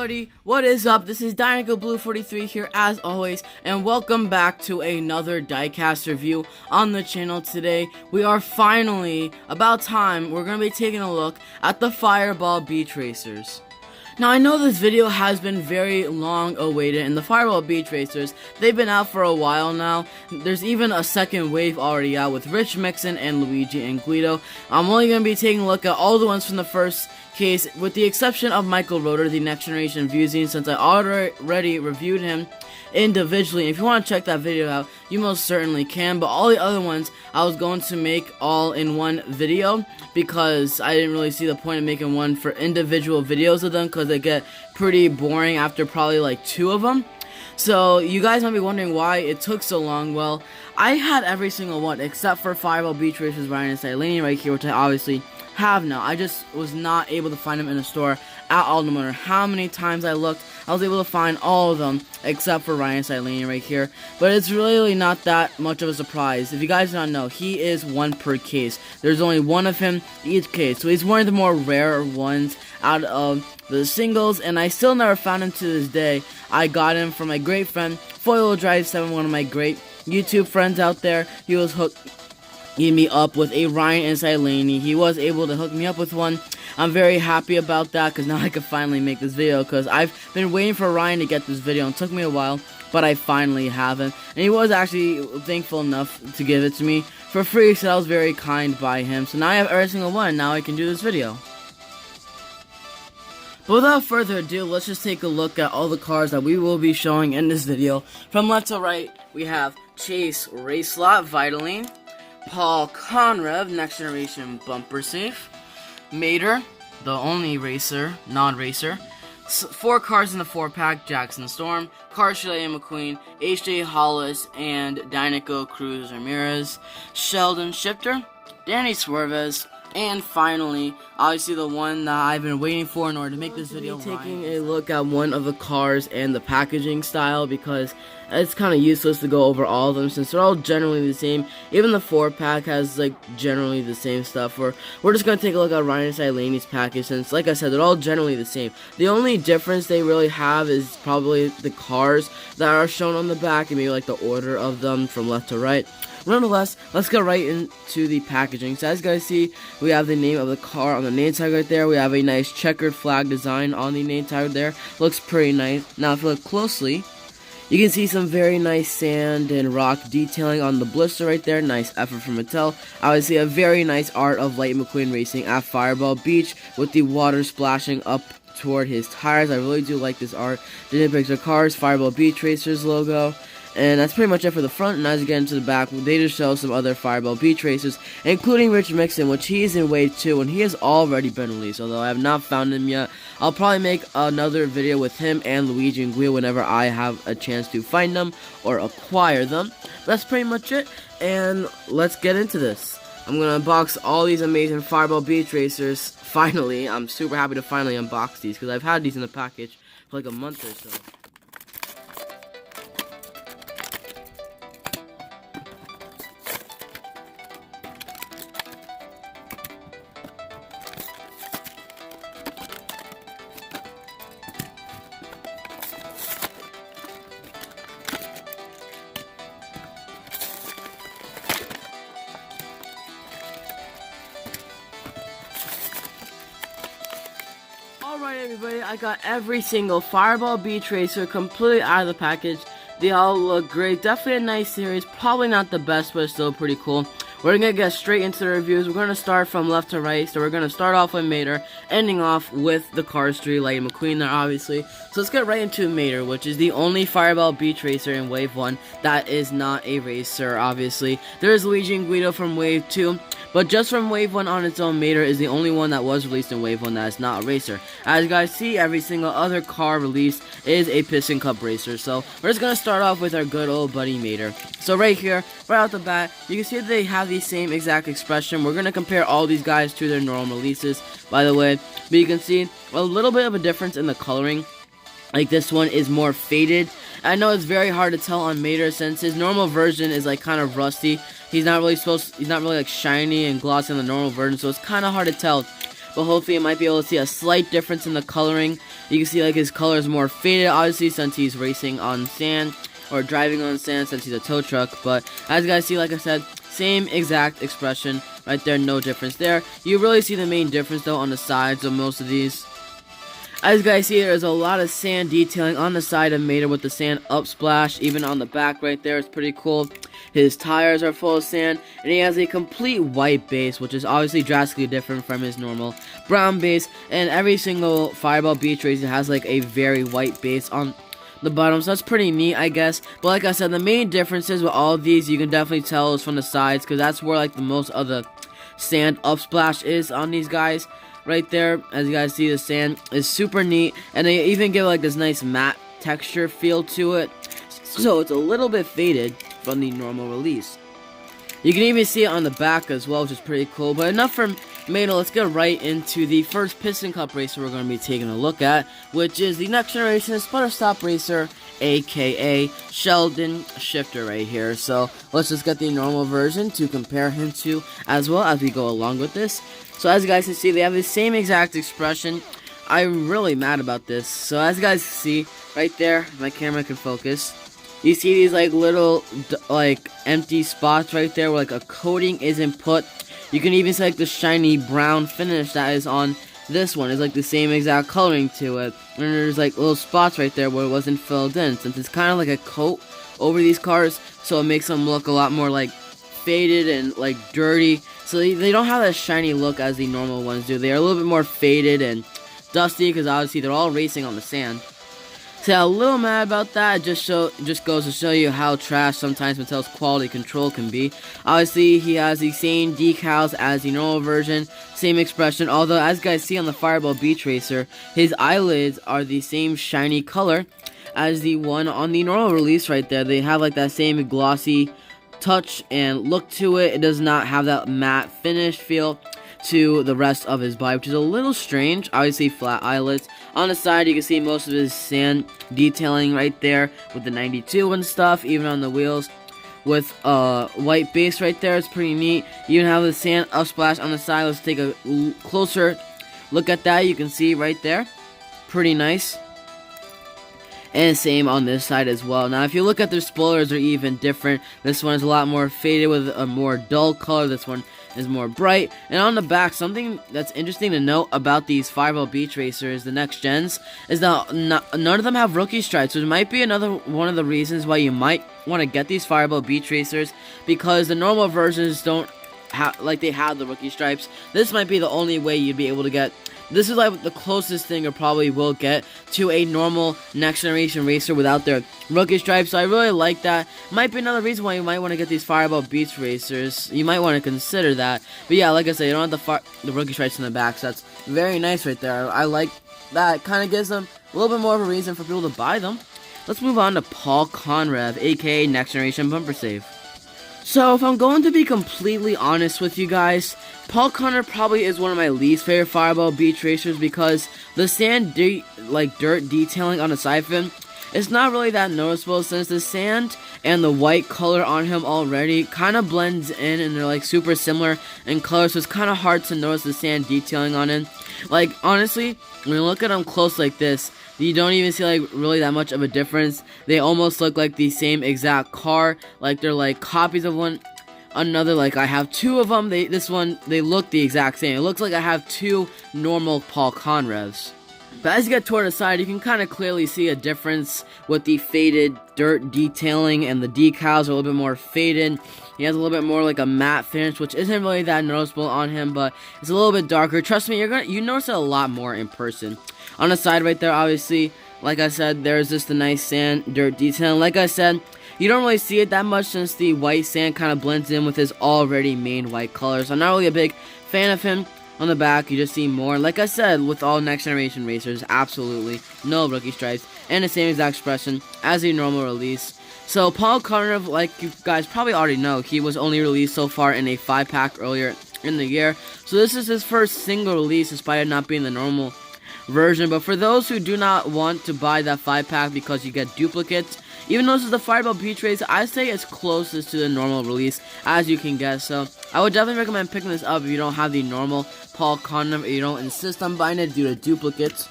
everybody, what is up? This is Dinoco Blue 43 here as always, and welcome back to another Diecast review on the channel. Today we are finally, about time, we're going to be taking a look at the FireBall Beach Racers. Now I know this video has been very long awaited, and the FireBall Beach Racers, they've been out for a while now. There's even a second wave already out with Rich Mixon and Luigi and Guido. I'm only going to be taking a look at all the ones from the first case, with the exception of Michael Roeder, the Next Generation Viewzine, since I already reviewed him individually. And if you want to check that video out, you most certainly can, but all the other ones I was going to make all in one video because I didn't really see the point of making one for individual videos of them, because they get pretty boring after probably like 2 of them. So you guys might be wondering why it took so long. Well, I had every single one except for FireBall Beach Racers Ryan Inside Laney right here, which I obviously have now. I just was not able to find them in the store at all. No matter how many times I looked, I was able to find all of them except for Ryan Inside Laney right here. But it's really not that much of a surprise. If you guys don't know, he is one per case. There's only one of him each case, so he's one of the more rare ones out of the singles, and I still never found him to this day. I got him from my great friend Foil Drive 7, one of my great YouTube friends out there. He was hooked me up with a Ryan Inside Laney. He was able to hook me up with one. I'm very happy about that, because now I can finally make this video, because I've been waiting for Ryan to get this video, and it took me a while, but I finally have him. And he was actually thankful enough to give it to me for free, so that was very kind by him. So now I have every single one, and now I can do this video. But without further ado, let's just take a look at all the cars that we will be showing in this video. From left to right, we have Chase Racelott Vitaline, Paul Conrad, Next Generation Bumper Safe, Mater, the only racer, non-racer, 4 cars in the 4-pack, Jackson Storm, Sheldon McQueen, HJ Hollis, and Dinoco Cruz Ramirez, Sheldon Shifter, Danny Suarez, and finally, obviously the one that I've been waiting for in order to make this video, taking a look at one of the cars and the packaging style, because it's kind of useless to go over all of them since they're all generally the same. Even the 4-pack has like generally the same stuff. We're just going to take a look at Ryan Inside Laney's package, since like I said, they're all generally the same. The only difference they really have is probably the cars that are shown on the back, and maybe like the order of them from left to right. Nonetheless, let's get right into the packaging. So as you guys see, we have the name of the car on the name tag right there. We have a nice checkered flag design on the name tag there. Looks pretty nice. Now if you look closely, you can see some very nice sand and rock detailing on the blister right there. Nice effort from Mattel. Obviously a very nice art of Light McQueen racing at FireBall Beach with the water splashing up toward his tires. I really do like this art. Disney Pixar Cars, FireBall Beach Racers logo. And that's pretty much it for the front. And as you get into the back, they just show some other FireBall Beach Racers, including Rich Mixon, which he is in Wave 2, and he has already been released, although I have not found him yet. I'll probably make another video with him and Luigi and Guido whenever I have a chance to find them or acquire them. That's pretty much it, and let's get into this. I'm going to unbox all these amazing FireBall Beach Racers. Finally, I'm super happy to finally unbox these, because I've had these in the package for like a month or so. Alright everybody, I got every single FireBall Beach Racer completely out of the package. They all look great. Definitely a nice series. Probably not the best, but still pretty cool. We're going to get straight into the reviews. We're going to start from left to right. So we're going to start off with Mater, ending off with the Cars 3 Light McQueen there, obviously. So let's get right into Mater, which is the only FireBall Beach Racer in Wave 1 that is not a racer, obviously. There is Luigi and Guido from Wave 2. But just from Wave 1 on its own, Mater is the only one that was released in Wave 1 that is not a racer. As you guys see, every single other car released is a Piston Cup racer. So we're just going to start off with our good old buddy Mater. So right here, right out the bat, you can see that they have the same exact expression. We're going to compare all these guys to their normal releases, by the way. But you can see a little bit of a difference in the coloring. Like this one is more faded. I know it's very hard to tell on Mater since his normal version is like kind of rusty. He's not really like shiny and glossy on the normal version, so it's kind of hard to tell. But hopefully you might be able to see a slight difference in the coloring You can see like his color is more faded, obviously, since he's racing on sand or driving on sand, since he's a tow truck. But as you guys see, like I said, same exact expression right there, no difference there. You really see the main difference though on the sides of most of these. As you guys see, there's a lot of sand detailing on the side of Mater with the sand upsplash. Even on the back right there, it's pretty cool. His tires are full of sand, and he has a complete white base, which is obviously drastically different from his normal brown base. And every single FireBall Beach Racer has like a very white base on the bottom, so that's pretty neat, I guess. But like I said, the main differences with all of these, you can definitely tell, is from the sides, because that's where like the most of the sand upsplash is on these guys. Right there, as you guys see, the sand is super neat, and they even give like this nice matte texture feel to it, so it's a little bit faded from the normal release. You can even see it on the back as well, which is pretty cool. But enough from Mattel, let's get right into the first Piston Cup racer we're going to be taking a look at, which is the next generation Sputter Stop racer, aka Sheldon Shifter right here. So let's just get the normal version to compare him to as well as we go along with this. So as you guys can see, they have the same exact expression. I'm really mad about this. So as you guys see right there, my camera can focus. You see these like little like empty spots right there where like a coating isn't put. You can even see like the shiny brown finish that is on this one. It's like the same exact coloring to it. And there's like little spots right there where it wasn't filled in, since it's kind of like a coat over these cars, so it makes them look a lot more like faded and like dirty. So they don't have that shiny look as the normal ones do. They are a little bit more faded and dusty because obviously they're all racing on the sand. So yeah, a little mad about that. It just goes to show you how trash sometimes Mattel's quality control can be. Obviously, he has the same decals as the normal version, same expression. Although, as you guys see on the FireBall Beach Racer, his eyelids are the same shiny color as the one on the normal release right there. They have like that same glossy touch and look to it. It does not have that matte finish feel to the rest of his body, which is a little strange. Obviously flat eyelids. On the side you can see most of his sand detailing right there with the 92 and stuff, even on the wheels with white base right there. It's pretty neat. You even have the sand upsplash on the side. Let's take a closer look at that. You can see right there, pretty nice. And same on this side as well. Now, if you look at their spoilers, they're even different. This one is a lot more faded with a more dull color. This one is more bright. And on the back, something that's interesting to note about these FireBall Beach Racers, the next gens, is that none of them have rookie stripes, which might be another one of the reasons why you might want to get these FireBall Beach Racers, because the normal versions don't have, like, they have the rookie stripes. This might be the only way you'd be able to get. This is like the closest thing you probably will get to a normal next generation racer without their rookie stripes. So I really like that. Might be another reason why you might want to get these FireBall Beach Racers. You might want to consider that. But yeah, like I said, you don't have the rookie stripes in the back, so that's very nice right there. I like that. Kind of gives them a little bit more of a reason for people to buy them. Let's move on to Paul Conrad, aka Next Generation Bumper Save. So, if I'm going to be completely honest with you guys, Paul Conrad probably is one of my least favorite FireBall Beach Racers, because the sand, dirt detailing on the side of him, it's not really that noticeable, since the sand and the white color on him already kind of blends in, and they're like super similar in color, so it's kind of hard to notice the sand detailing on him. Like, honestly, when you look at them close like this, you don't even see like really that much of a difference. They almost look like the same exact car, like they're like copies of one another. Like I have two of them. They look the exact same. It looks like I have two normal Paul Conrads. But as you get toward the side, you can kind of clearly see a difference with the faded dirt detailing, and the decals are a little bit more faded. He has a little bit more like a matte finish, which isn't really that noticeable on him, but it's a little bit darker. Trust me, you notice it a lot more in person. On the side right there, obviously, like I said, there's just the nice sand dirt detail. Like I said, you don't really see it that much, since the white sand kind of blends in with his already main white color. So I'm not really a big fan of him. On the back, you just see more. Like I said, with all next generation racers, absolutely no rookie stripes, and the same exact expression as the normal release. So Paul Conrad, like you guys probably already know, he was only released so far in a 5-pack earlier in the year. So this is his first single release, despite it not being the normal version. But for those who do not want to buy that 5-pack because you get duplicates, even though this is the FireBall Beach Racer, I say it's closest to the normal release as you can get. So I would definitely recommend picking this up if you don't have the normal Paul Conrad, or you don't insist on buying it due to duplicates.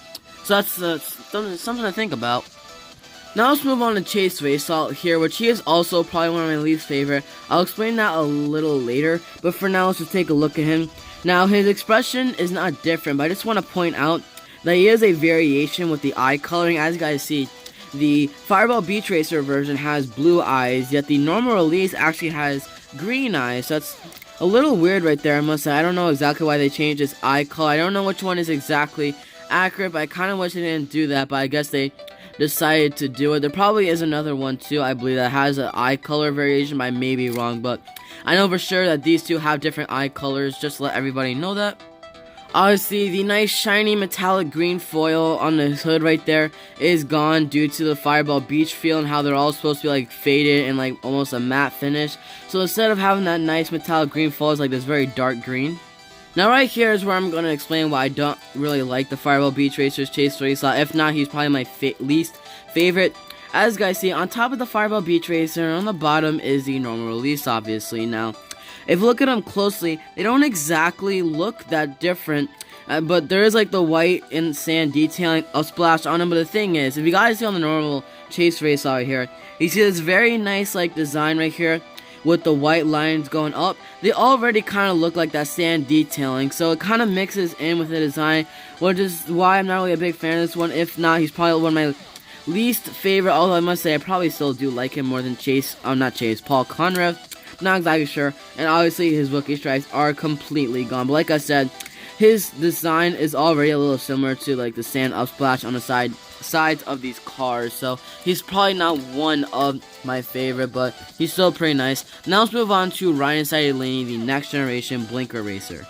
So that's something to think about. Now let's move on to Chase Racelott here, which he is also probably one of my least favorite. I'll explain that a little later, but for now let's just take a look at him. Now his expression is not different, but I just want to point out that he is a variation with the eye coloring. As you guys see, the FireBall Beach Racer version has blue eyes, yet the normal release actually has green eyes. So that's a little weird right there, I must say. I don't know exactly why they changed his eye color. I don't know which one is exactly accurate, but I kind of wish they didn't do that, but I guess they decided to do it. There probably is another one too, I believe, that has an eye color variation, but I may be wrong, but I know for sure that these two have different eye colors, just to let everybody know that. Obviously, the nice shiny metallic green foil on the hood right there is gone due to the FireBall Beach feel and how they're all supposed to be like faded and like almost a matte finish. So instead of having that nice metallic green foil, it's like this very dark green. Now right here is where I'm going to explain why I don't really like the FireBall Beach Racer's Chase Racelott. If not, he's probably my least favorite. As you guys see, on top of the FireBall Beach Racer, on the bottom is the normal release, obviously. Now, if you look at them closely, they don't exactly look that different. But there is like the white and sand detailing upsplash on them. But the thing is, if you guys see on the normal Chase Racelott right here, you see this very nice like design right here with the white lines going up. They already kind of look like that sand detailing, so it kind of mixes in with the design, which is why I'm not really a big fan of this one. If not, he's probably one of my least favorite, although I must say I probably still do like him more than Paul Conrad. Not exactly sure, and obviously his rookie stripes are completely gone, but like I said, his design is already a little similar to like the sand upsplash on the sides of these cars, so he's probably not one of my favorite, but he's still pretty nice. Now let's move on to Ryan Inside Laney, the next generation blinker racer.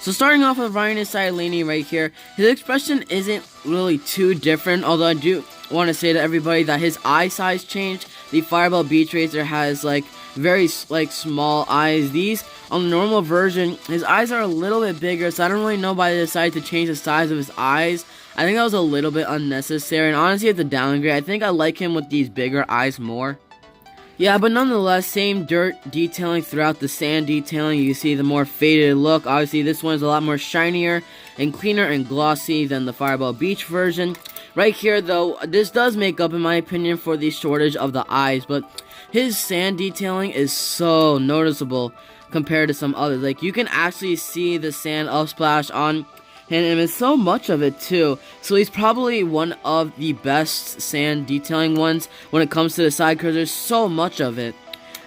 So starting off with Ryan Inside Laney right here, his expression isn't really too different, although I do want to say to everybody that his eye size changed. The FireBall Beach Racer has like very like small eyes. These on the normal version, his eyes are a little bit bigger, so I don't really know why they decided to change the size of his eyes. I think that was a little bit unnecessary, and honestly it's a downgrade. I think I like him with these bigger eyes more. Yeah, but nonetheless, same dirt detailing throughout the sand detailing. You see the more faded look. Obviously this one is a lot more shinier and cleaner and glossy than the FireBall Beach version. Right here though, this does make up in my opinion for the shortage of the eyes, but his sand detailing is so noticeable compared to some others. Like, you can actually see the sand upsplash on him, and it's so much of it too. So he's probably one of the best sand detailing ones when it comes to the side, because there's so much of it.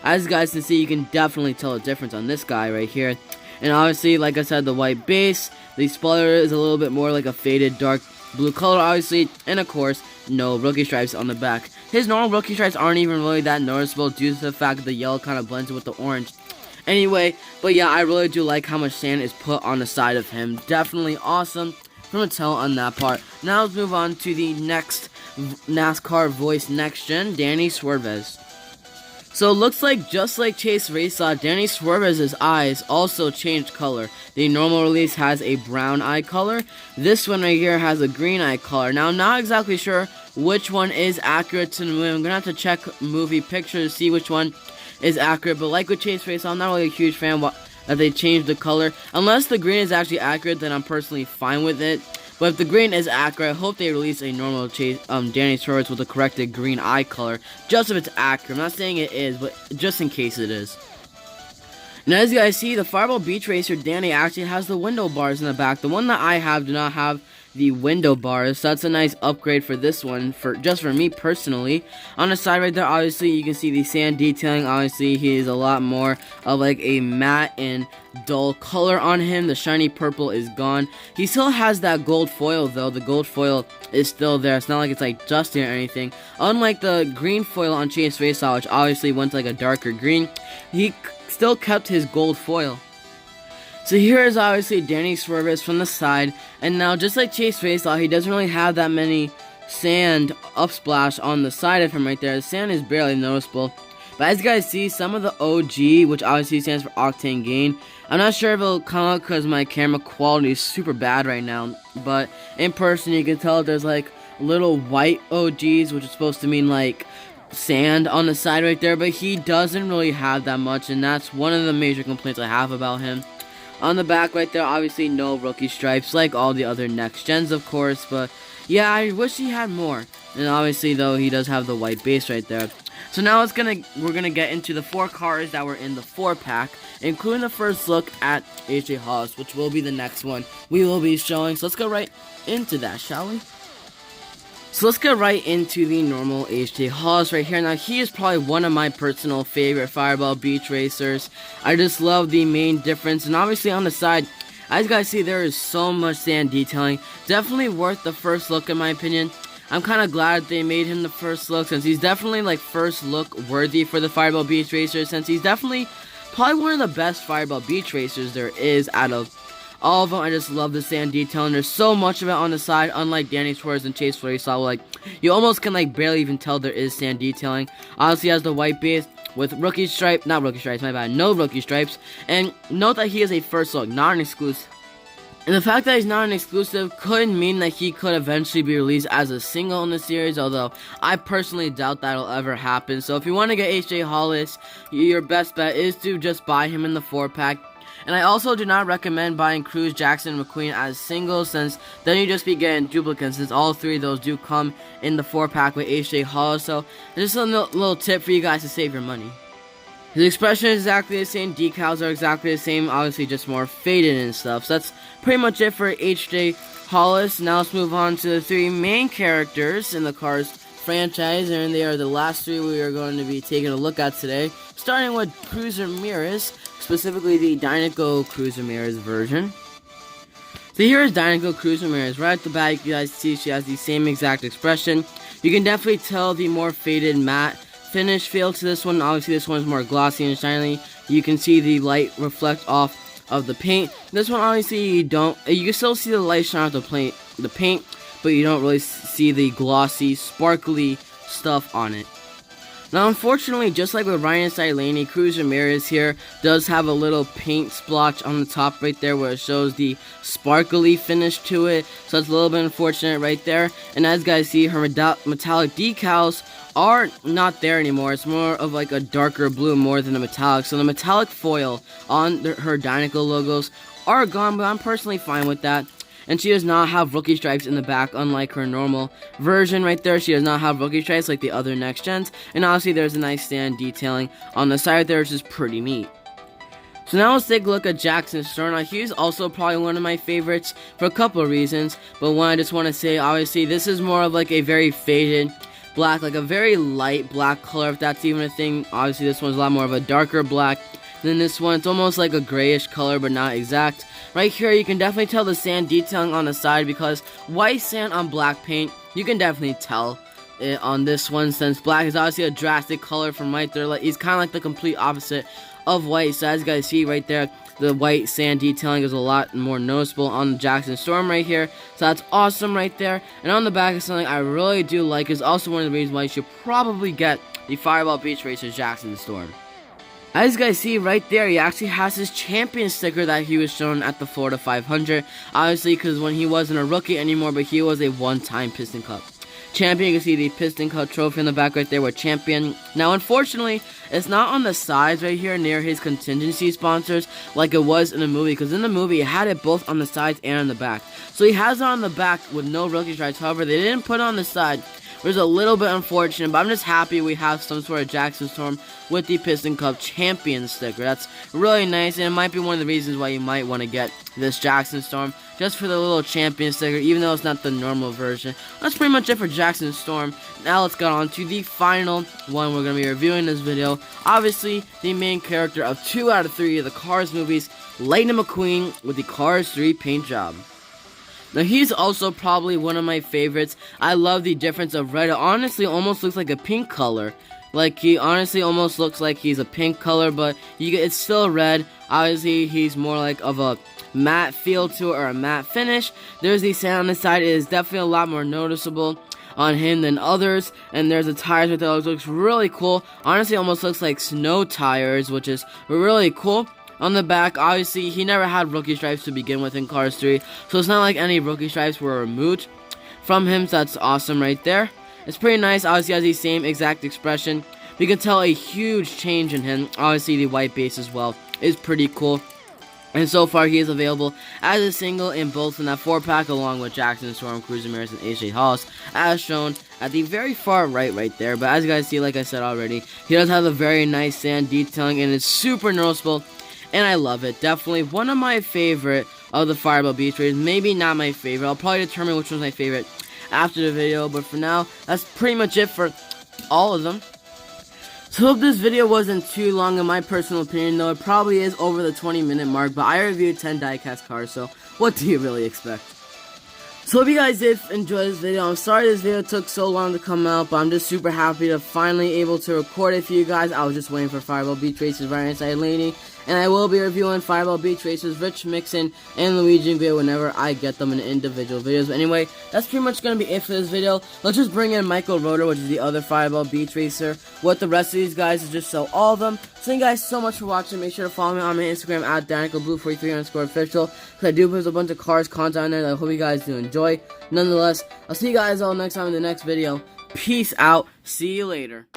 As you guys can see, you can definitely tell a difference on this guy right here. And obviously, like I said, the white base, the spoiler is a little bit more like a faded dark blue color, obviously, and of course, no rookie stripes on the back. His normal rookie stripes aren't even really that noticeable due to the fact that the yellow kind of blends with the orange. Anyway, but yeah, I really do like how much sand is put on the side of him. Definitely awesome from Mattel on that part. Now let's move on to the next NASCAR voice next gen, Danny Suarez. So it looks like just like Chase Racelott, Danny Suarez's eyes also changed color. The normal release has a brown eye color. This one right here has a green eye color. Now I'm not exactly sure which one is accurate to the movie. I'm gonna have to check movie pictures to see which one is accurate. But like with Chase Racelott, I'm not really a huge fan that they changed the color. Unless the green is actually accurate, then I'm personally fine with it. But if the green is accurate, I hope they release a normal Danny Suarez with a corrected green eye color, just if it's accurate. I'm not saying it is, but just in case it is. And as you guys see, the FireBall Beach Racer Danny actually has the window bars in the back. The one that I have do not have the window bars, so that's a nice upgrade for this one, just for me personally. On the side right there, obviously you can see the sand detailing. Obviously he is a lot more of like a matte and dull color on him. The shiny purple is gone. He still has that gold foil though. The gold foil is still there. It's not like it's like dusty or anything. Unlike the green foil on Chase Racelott, which obviously went to like a darker green, he still kept his gold foil. So here is obviously Danny Suarez from the side, and now just like Chase Racelott, he doesn't really have that many sand upsplash on the side of him right there. The sand is barely noticeable. But as you guys see, some of the OG, which obviously stands for Octane Gain, I'm not sure if it'll come out because my camera quality is super bad right now, but in person you can tell there's like little white OGs, which is supposed to mean like sand on the side right there, but he doesn't really have that much, and that's one of the major complaints I have about him. On the back right there, obviously no rookie stripes like all the other next gens, of course, but yeah, I wish he had more. And obviously, though, he does have the white base right there. So now we're gonna get into the 4 cars that were in the 4-pack, including the first look at AJ Hollis, which will be the next one we will be showing. So let's go right into that, shall we? So let's get right into the normal AJ Hollis right here. Now, he is probably one of my personal favorite FireBall beach racers. I just love the main difference, and obviously on the side, as you guys see, there is so much sand detailing. Definitely worth the first look in my opinion. I'm kind of glad they made him the first look, since he's definitely like first look worthy for the FireBall beach racer, since he's definitely probably one of the best FireBall beach racers there is out of all of them. I just love the sand detailing. There's so much of it on the side, unlike Danny Suarez and Chase Racelott. Like, you almost can like barely even tell there is sand detailing. Obviously, has the white base with rookie stripe, not rookie stripes, my bad, no rookie stripes. And note that he is a first look, not an exclusive. And the fact that he's not an exclusive could mean that he could eventually be released as a single in the series, although I personally doubt that'll ever happen. So if you want to get HJ Hollis, your best bet is to just buy him in the 4-pack. And I also do not recommend buying Cruz, Jackson, and McQueen as singles, since then you just be getting duplicates, since all 3 of those do come in the 4-pack with HJ Hollis. So just a little tip for you guys to save your money. His expression is exactly the same, decals are exactly the same, obviously just more faded and stuff. So that's pretty much it for HJ Hollis. Now let's move on to the 3 main characters in the Cars franchise, and they are the last 3 we are going to be taking a look at today. Starting with Cruz Ramirez, specifically the Dinoco Cruz Ramirez version. So here is Dinoco Cruz Ramirez. Right at the back, you guys see she has the same exact expression. You can definitely tell the more faded matte finish feel to this one. Obviously this one is more glossy and shiny. You can see the light reflect off of the paint. This one obviously you can still see the light shine off the paint, but you don't really see the glossy, sparkly stuff on it. Now unfortunately, just like with Ryan Inside Laney, Cruz Ramirez here does have a little paint splotch on the top right there where it shows the sparkly finish to it, so it's a little bit unfortunate right there. And as you guys see, her metallic decals are not there anymore. It's more of like a darker blue more than a metallic, so the metallic foil on her Dinoco logos are gone, but I'm personally fine with that. And she does not have rookie stripes in the back, unlike her normal version right there. She does not have rookie stripes like the other next gens. And obviously there's a nice sand detailing on the side there, which is pretty neat. So now let's take a look at Jackson Storm. Now he's also probably one of my favorites for a couple of reasons. But one, I just want to say, obviously this is more of like a very faded black, like a very light black color, if that's even a thing. Obviously this one's a lot more of a darker black than this one. It's almost like a grayish color, but not exact. Right here, you can definitely tell the sand detailing on the side, because white sand on black paint, you can definitely tell it on this one, since black is obviously a drastic color from white. He's kind of like the complete opposite of white. So as you guys see right there, the white sand detailing is a lot more noticeable on the Jackson Storm right here. So that's awesome right there. And on the back is something I really do like, is also one of the reasons why you should probably get the FireBall Beach Racers Jackson Storm. As you guys see right there, he actually has his champion sticker that he was shown at the Florida 500. Obviously, because when he wasn't a rookie anymore, but he was a one-time Piston Cup champion. You can see the Piston Cup trophy in the back right there with champion. Now, unfortunately, it's not on the sides right here near his contingency sponsors like it was in the movie, because in the movie, it had it both on the sides and on the back. So he has it on the back with no rookie stripes. However, they didn't put it on the side, which is a little bit unfortunate, but I'm just happy we have some sort of Jackson Storm with the Piston Cup champion sticker. That's really nice, and it might be one of the reasons why you might want to get this Jackson Storm, just for the little champion sticker, even though it's not the normal version. That's pretty much it for Jackson Storm. Now let's get on to the final one we're going to be reviewing this video. Obviously, the main character of 2 out of 3 of the Cars movies, Lightning McQueen with the Cars 3 paint job. Now, he's also probably one of my favorites. I love the difference of red. It honestly almost looks like a pink color. Like, he honestly almost looks like he's a pink color, but it's still red. Obviously, he's more like of a matte feel to it, or a matte finish. There's the sand on the side. It is definitely a lot more noticeable on him than others. And there's the tires with those. Looks really cool. Honestly, almost looks like snow tires, which is really cool. On the back, obviously, he never had rookie stripes to begin with in Cars 3, so it's not like any rookie stripes were removed from him, so that's awesome right there. It's pretty nice. Obviously, he has the same exact expression. You can tell a huge change in him. Obviously, the white base as well is pretty cool. And so far, he is available as a single in both in that 4-pack, along with Jackson, Storm, Cruz Ramirez, and AJ Hollis, as shown at the very far right there. But as you guys see, like I said already, he does have a very nice sand detailing, and it's super noticeable, and I love it. Definitely one of my favorite of the FireBall Beach Rays. Maybe not my favorite. I'll probably determine which one's my favorite after the video, but for now, that's pretty much it for all of them. So hope this video wasn't too long in my personal opinion, though it probably is over the 20-minute mark, but I reviewed 10 diecast cards, so what do you really expect? So hope you guys did enjoy this video. I'm sorry this video took so long to come out, but I'm just super happy to finally able to record it for you guys. I was just waiting for FireBall Beach Races right Inside Laney, and I will be reviewing FireBall Beach Races, Rich Mixon, and Luigi video whenever I get them in individual videos. But anyway, that's pretty much going to be it for this video. Let's just bring in Michael Rotor, which is the other FireBall Beach Racer, with the rest of these guys to just show all of them. So thank you guys so much for watching. Make sure to follow me on my Instagram at DinocoBlue43_official, because I do post a bunch of cars content on there that I hope you guys do enjoy. Nonetheless, I'll see you guys all next time in the next video. Peace out. See you later.